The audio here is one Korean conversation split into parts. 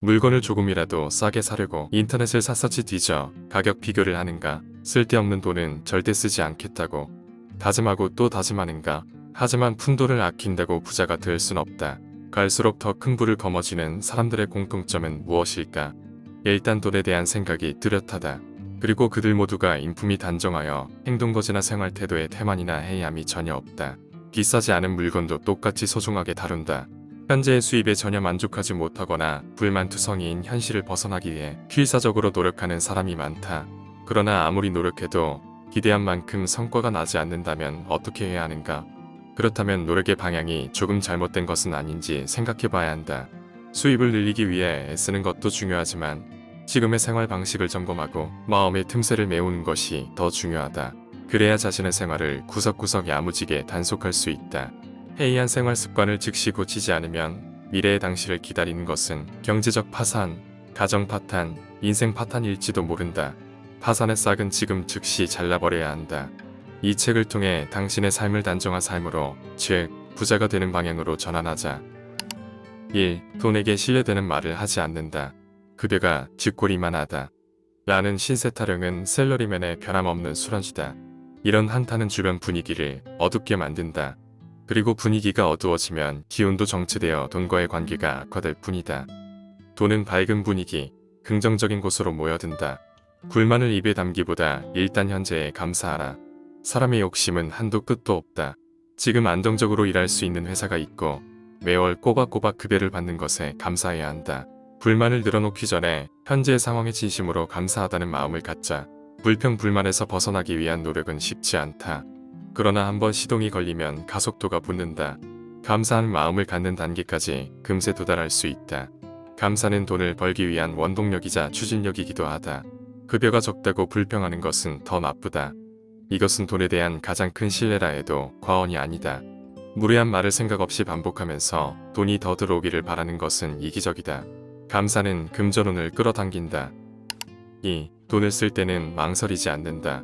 물건을 조금이라도 싸게 사려고 인터넷을 샅샅이 뒤져 가격 비교를 하는가? 쓸데없는 돈은 절대 쓰지 않겠다고 다짐하고 또 다짐하는가? 하지만 푼돈을 아낀다고 부자가 될 순 없다. 갈수록 더 큰 부를 거머쥐는 사람들의 공통점은 무엇일까? 일단 돈에 대한 생각이 뚜렷하다. 그리고 그들 모두가 인품이 단정하여 행동거지나 생활 태도에 태만이나 해이함이 전혀 없다. 비싸지 않은 물건도 똑같이 소중하게 다룬다. 현재의 수입에 전혀 만족하지 못하거나 불만투성이인 현실을 벗어나기 위해 필사적으로 노력하는 사람이 많다. 그러나 아무리 노력해도 기대한 만큼 성과가 나지 않는다면 어떻게 해야 하는가? 그렇다면 노력의 방향이 조금 잘못된 것은 아닌지 생각해 봐야 한다. 수입을 늘리기 위해 애쓰는 것도 중요하지만 지금의 생활 방식을 점검하고 마음의 틈새를 메우는 것이 더 중요하다. 그래야 자신의 생활을 구석구석 야무지게 단속할 수 있다. 해이한 생활 습관을 즉시 고치지 않으면 미래의 당시를 기다리는 것은 경제적 파산, 가정 파탄, 인생 파탄일지도 모른다. 파산의 싹은 지금 즉시 잘라버려야 한다. 이 책을 통해 당신의 삶을 단정한 삶으로, 즉 부자가 되는 방향으로 전환하자. 1. 돈에게 신뢰되는 말을 하지 않는다. 급여가 쥐꼬리만 하다. 라는 신세타령은 셀러리맨의 변함없는 수런시다. 이런 한타는 주변 분위기를 어둡게 만든다. 그리고 분위기가 어두워지면 기운도 정체되어 돈과의 관계가 악화될 뿐이다. 돈은 밝은 분위기, 긍정적인 곳으로 모여든다. 불만을 입에 담기보다 일단 현재에 감사하라. 사람의 욕심은 한도 끝도 없다. 지금 안정적으로 일할 수 있는 회사가 있고 매월 꼬박꼬박 급여를 받는 것에 감사해야 한다. 불만을 늘어놓기 전에 현재의 상황에 진심으로 감사하다는 마음을 갖자. 불평불만에서 벗어나기 위한 노력은 쉽지 않다. 그러나 한번 시동이 걸리면 가속도가 붙는다. 감사한 마음을 갖는 단계까지 금세 도달할 수 있다. 감사는 돈을 벌기 위한 원동력이자 추진력이기도 하다. 급여가 적다고 불평하는 것은 더 나쁘다. 이것은 돈에 대한 가장 큰 신뢰라 해도 과언이 아니다. 무례한 말을 생각 없이 반복하면서 돈이 더 들어오기를 바라는 것은 이기적이다. 감사는 금전운을 끌어당긴다. 2. 돈을 쓸 때는 망설이지 않는다.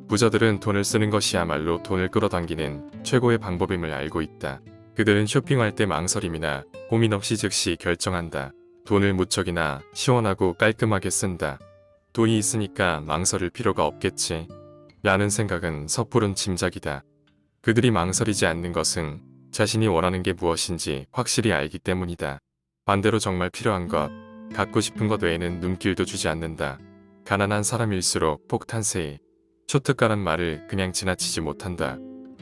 부자들은 돈을 쓰는 것이야말로 돈을 끌어당기는 최고의 방법임을 알고 있다. 그들은 쇼핑할 때 망설임이나 고민 없이 즉시 결정한다. 돈을 무척이나 시원하고 깔끔하게 쓴다. 돈이 있으니까 망설일 필요가 없겠지. 라는 생각은 섣부른 짐작이다. 그들이 망설이지 않는 것은 자신이 원하는 게 무엇인지 확실히 알기 때문이다. 반대로 정말 필요한 것, 갖고 싶은 것 외에는 눈길도 주지 않는다. 가난한 사람일수록 폭탄 세일, 초특가란 말을 그냥 지나치지 못한다.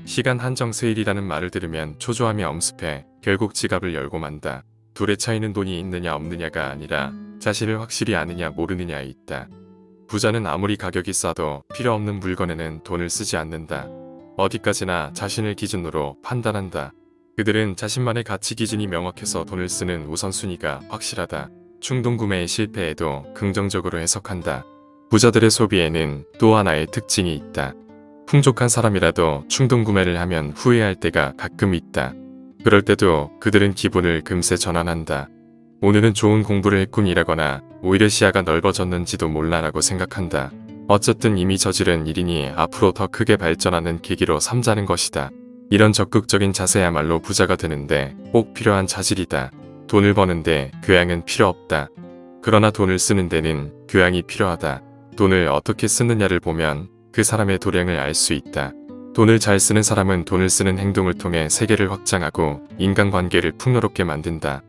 시간 한정 세일이라는 말을 들으면 초조함이 엄습해 결국 지갑을 열고 만다. 둘의 차이는 돈이 있느냐 없느냐가 아니라 자신을 확실히 아느냐 모르느냐에 있다. 부자는 아무리 가격이 싸도 필요 없는 물건에는 돈을 쓰지 않는다. 어디까지나 자신을 기준으로 판단한다. 그들은 자신만의 가치 기준이 명확해서 돈을 쓰는 우선순위가 확실하다. 충동구매의 실패에도 긍정적으로 해석한다. 부자들의 소비에는 또 하나의 특징이 있다. 풍족한 사람이라도 충동구매를 하면 후회할 때가 가끔 있다. 그럴 때도 그들은 기분을 금세 전환한다. 오늘은 좋은 공부를 했군이라거나 오히려 시야가 넓어졌는지도 몰라라고 생각한다. 어쨌든 이미 저지른 일이니 앞으로 더 크게 발전하는 계기로 삼자는 것이다. 이런 적극적인 자세야말로 부자가 되는데 꼭 필요한 자질이다. 돈을 버는데 교양은 필요 없다. 그러나 돈을 쓰는 데는 교양이 필요하다. 돈을 어떻게 쓰느냐를 보면 그 사람의 도량을 알 수 있다. 돈을 잘 쓰는 사람은 돈을 쓰는 행동을 통해 세계를 확장하고 인간관계를 풍요롭게 만든다.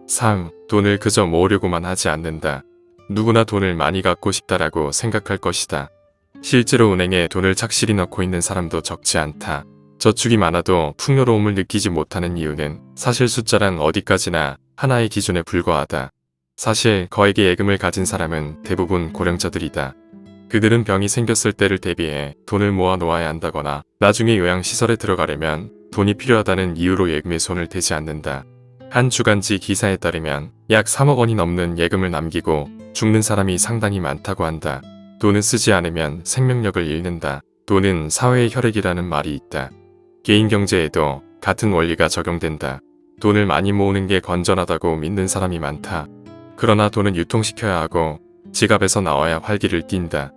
3. 돈을 그저 모으려고만 하지 않는다. 누구나 돈을 많이 갖고 싶다라고 생각할 것이다. 실제로 은행에 돈을 착실히 넣고 있는 사람도 적지 않다. 저축이 많아도 풍요로움을 느끼지 못하는 이유는 사실 숫자란 어디까지나 하나의 기준에 불과하다. 사실 거액의 예금을 가진 사람은 대부분 고령자들이다. 그들은 병이 생겼을 때를 대비해 돈을 모아 놓아야 한다거나 나중에 요양시설에 들어가려면 돈이 필요하다는 이유로 예금에 손을 대지 않는다. 한 주간지 기사에 따르면 약 3억 원이 넘는 예금을 남기고 죽는 사람이 상당히 많다고 한다. 돈을 쓰지 않으면 생명력을 잃는다. 돈은 사회의 혈액이라는 말이 있다. 개인 경제에도 같은 원리가 적용된다. 돈을 많이 모으는 게 건전하다고 믿는 사람이 많다. 그러나 돈은 유통시켜야 하고 지갑에서 나와야 활기를 띈다.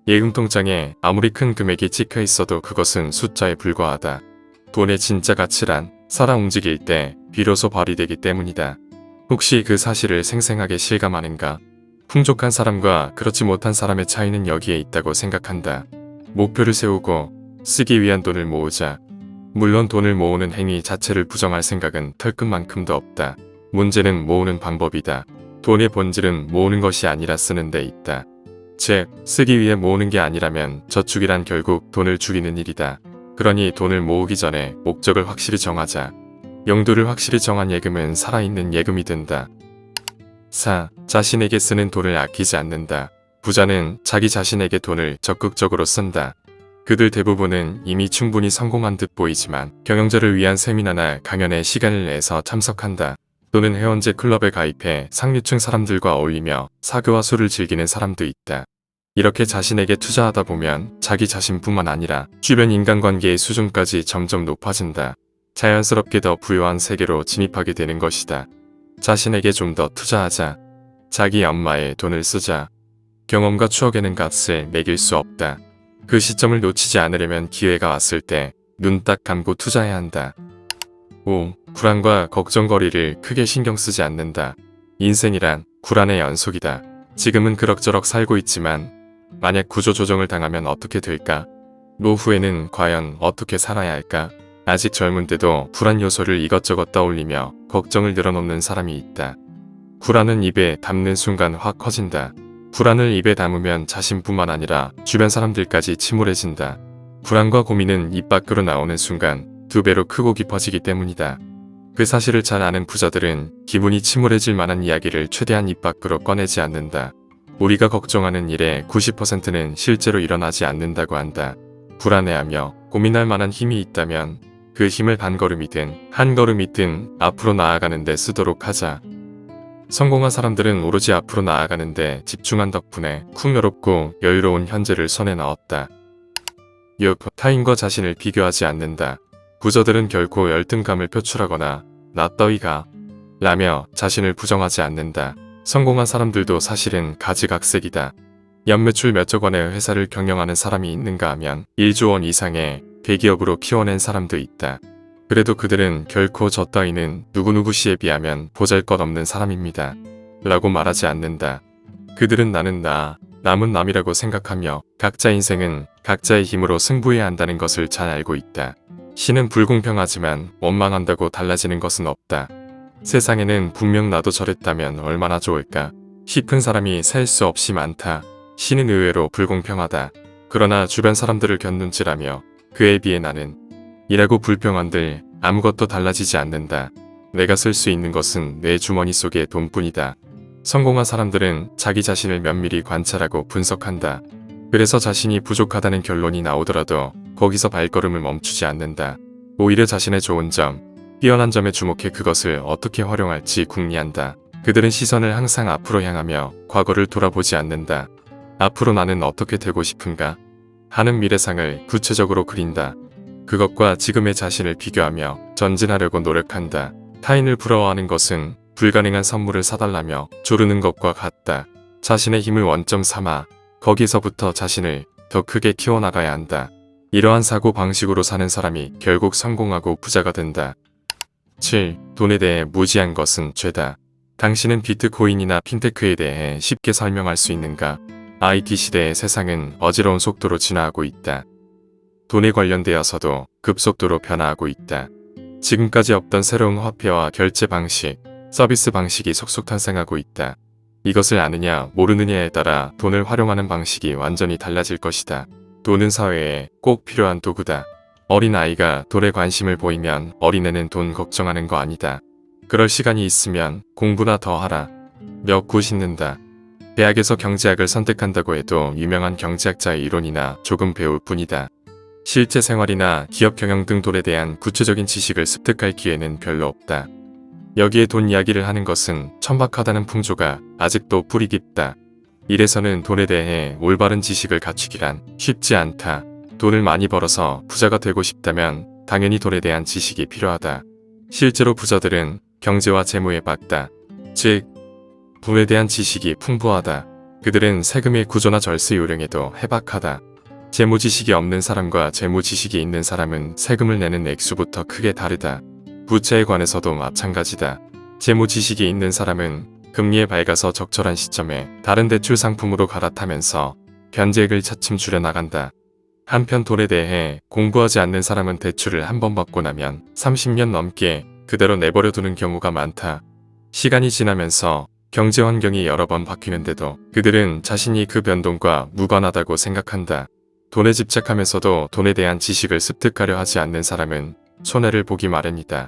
예금통장에 아무리 큰 금액이 찍혀 있어도 그것은 숫자에 불과하다. 돈의 진짜 가치란 살아 움직일 때 비로소 발휘되기 때문이다. 혹시 그 사실을 생생하게 실감하는가? 풍족한 사람과 그렇지 못한 사람의 차이는 여기에 있다고 생각한다. 목표를 세우고 쓰기 위한 돈을 모으자. 물론 돈을 모으는 행위 자체를 부정할 생각은 털끝만큼도 없다. 문제는 모으는 방법이다. 돈의 본질은 모으는 것이 아니라 쓰는 데 있다. 즉, 쓰기 위해 모으는 게 아니라면 저축이란 결국 돈을 죽이는 일이다. 그러니 돈을 모으기 전에 목적을 확실히 정하자. 용도를 확실히 정한 예금은 살아있는 예금이 된다. 4. 자신에게 쓰는 돈을 아끼지 않는다. 부자는 자기 자신에게 돈을 적극적으로 쓴다. 그들 대부분은 이미 충분히 성공한 듯 보이지만 경영자를 위한 세미나나 강연에 시간을 내서 참석한다. 또는 회원제 클럽에 가입해 상류층 사람들과 어울리며 사교와 술을 즐기는 사람도 있다. 이렇게 자신에게 투자하다 보면 자기 자신뿐만 아니라 주변 인간관계의 수준까지 점점 높아진다. 자연스럽게 더 부유한 세계로 진입하게 되는 것이다. 자신에게 좀 더 투자하자. 자기 엄마의 돈을 쓰자. 경험과 추억에는 값을 매길 수 없다. 그 시점을 놓치지 않으려면 기회가 왔을 때 눈 딱 감고 투자해야 한다. 5. 불안과 걱정거리를 크게 신경 쓰지 않는다. 인생이란 불안의 연속이다. 지금은 그럭저럭 살고 있지만 만약 구조조정을 당하면 어떻게 될까? 노후에는 과연 어떻게 살아야 할까? 아직 젊은데도 불안 요소를 이것저것 떠올리며 걱정을 늘어놓는 사람이 있다. 불안은 입에 담는 순간 확 커진다. 불안을 입에 담으면 자신뿐만 아니라 주변 사람들까지 침울해진다. 불안과 고민은 입 밖으로 나오는 순간 2배로 크고 깊어지기 때문이다. 그 사실을 잘 아는 부자들은 기분이 침울해질 만한 이야기를 최대한 입 밖으로 꺼내지 않는다. 우리가 걱정하는 일의 90%는 실제로 일어나지 않는다고 한다. 불안해하며 고민할 만한 힘이 있다면 그 힘을 반걸음이든 한 걸음이든 앞으로 나아가는 데 쓰도록 하자. 성공한 사람들은 오로지 앞으로 나아가는 데 집중한 덕분에 풍요롭고 여유로운 현재를 손에 넣었다. 6. 타인과 자신을 비교하지 않는다. 부자들은 결코 열등감을 표출하거나 나 따위가 라며 자신을 부정하지 않는다. 성공한 사람들도 사실은 가지각색이다. 연매출 몇억 원의 회사를 경영하는 사람이 있는가 하면 1조 원 이상의 대기업으로 키워낸 사람도 있다. 그래도 그들은 결코 저 따위는 누구누구 씨에 비하면 보잘것없는 사람입니다. 라고 말하지 않는다. 그들은 나는 나, 남은 남이라고 생각하며 각자 인생은 각자의 힘으로 승부해야 한다는 것을 잘 알고 있다. 신은 불공평하지만 원망한다고 달라지는 것은 없다. 세상에는 분명 나도 저랬다면 얼마나 좋을까. 싶은 사람이 셀 수 없이 많다. 신은 의외로 불공평하다. 그러나 주변 사람들을 견눈질하며 그에 비해 나는 이라고 불평한들 아무것도 달라지지 않는다. 내가 쓸 수 있는 것은 내 주머니 속의 돈뿐이다. 성공한 사람들은 자기 자신을 면밀히 관찰하고 분석한다. 그래서 자신이 부족하다는 결론이 나오더라도 거기서 발걸음을 멈추지 않는다. 오히려 자신의 좋은 점, 뛰어난 점에 주목해 그것을 어떻게 활용할지 궁리한다. 그들은 시선을 항상 앞으로 향하며 과거를 돌아보지 않는다. 앞으로 나는 어떻게 되고 싶은가? 하는 미래상을 구체적으로 그린다. 그것과 지금의 자신을 비교하며 전진하려고 노력한다. 타인을 부러워하는 것은 불가능한 선물을 사달라며 조르는 것과 같다. 자신의 힘을 원점 삼아 거기서부터 자신을 더 크게 키워나가야 한다. 이러한 사고 방식으로 사는 사람이 결국 성공하고 부자가 된다. 7. 돈에 대해 무지한 것은 죄다. 당신은 비트코인이나 핀테크에 대해 쉽게 설명할 수 있는가? IT 시대의 세상은 어지러운 속도로 진화하고 있다. 돈에 관련되어서도 급속도로 변화하고 있다. 지금까지 없던 새로운 화폐와 결제 방식, 서비스 방식이 속속 탄생하고 있다. 이것을 아느냐 모르느냐에 따라 돈을 활용하는 방식이 완전히 달라질 것이다. 돈은 사회에 꼭 필요한 도구다. 어린아이가 돈에 관심을 보이면 어린애는 돈 걱정하는 거 아니다. 그럴 시간이 있으면 공부나 더 하라. 몇 굿있는다. 대학에서 경제학을 선택한다고 해도 유명한 경제학자의 이론이나 조금 배울 뿐이다. 실제 생활이나 기업 경영 등 돈에 대한 구체적인 지식을 습득할 기회는 별로 없다. 여기에 돈 이야기를 하는 것은 천박하다는 풍조가 아직도 뿌리 깊다. 이래서는 돈에 대해 올바른 지식을 갖추기란 쉽지 않다. 돈을 많이 벌어서 부자가 되고 싶다면 당연히 돈에 대한 지식이 필요하다. 실제로 부자들은 경제와 재무에 밝다. 즉, 돈에 대한 지식이 풍부하다. 그들은 세금의 구조나 절세 요령에도 해박하다. 재무 지식이 없는 사람과 재무 지식이 있는 사람은 세금을 내는 액수부터 크게 다르다. 부채에 관해서도 마찬가지다. 재무 지식이 있는 사람은 금리에 밝아서 적절한 시점에 다른 대출 상품으로 갈아타면서 변제액을 차츰 줄여나간다. 한편 돈에 대해 공부하지 않는 사람은 대출을 한 번 받고 나면 30년 넘게 그대로 내버려 두는 경우가 많다. 시간이 지나면서 경제 환경이 여러 번 바뀌는데도 그들은 자신이 그 변동과 무관하다고 생각한다. 돈에 집착하면서도 돈에 대한 지식을 습득하려 하지 않는 사람은 손해를 보기 마련이다.